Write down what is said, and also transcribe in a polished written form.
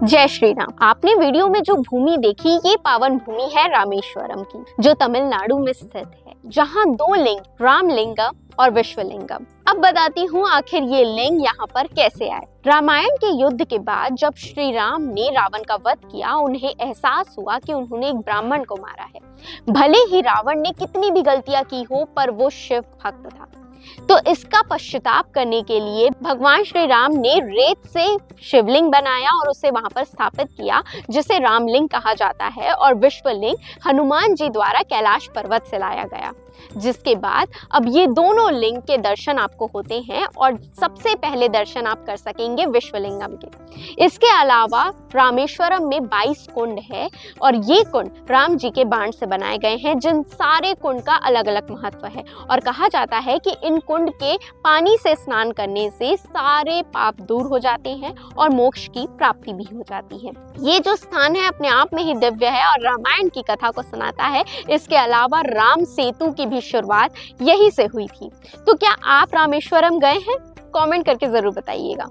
जय श्री राम। आपने वीडियो में जो भूमि देखी ये पावन भूमि है रामेश्वरम की, जो तमिलनाडु में स्थित है, जहां दो लिंग रामलिंगम और विश्वलिंगम। अब बताती हूँ आखिर ये लिंग यहाँ पर कैसे आए। रामायण के युद्ध के बाद जब श्री राम ने रावण का वध किया, उन्हें एहसास हुआ कि उन्होंने एक ब्राह्मण को मारा है। भले ही रावण ने कितनी भी गलतियां की हो, पर वो शिव भक्त था। तो इसका पश्चाताप करने के लिए भगवान श्री राम ने रेत से शिवलिंग बनाया और उसे वहां पर स्थापित किया, जिसे रामलिंग कहा जाता है। और विश्वलिंग हनुमान जी द्वारा कैलाश पर्वत से लाया गया, जिसके बाद अब ये दोनों लिंग के दर्शन आपको होते हैं और सबसे पहले दर्शन आप कर सकेंगे विश्वलिंगम के। इसके अलावा रामेश्वरम में 22 कुंड है और ये कुंड राम जी के बाण से बनाए गए हैं, जिन सारे कुंड का अलग अलग महत्व है। और कहा जाता है कि इन कुंड के पानी से स्नान करने से सारे पाप दूर हो जाते हैं और मोक्ष की प्राप्ति भी हो जाती है। ये जो स्थान है अपने आप में ही दिव्य है और रामायण की कथा को सुनाता है। इसके अलावा राम सेतु की भी शुरुआत यहीं से हुई थी। तो क्या आप रामेश्वरम गए हैं? कमेंट करके जरूर बताइएगा।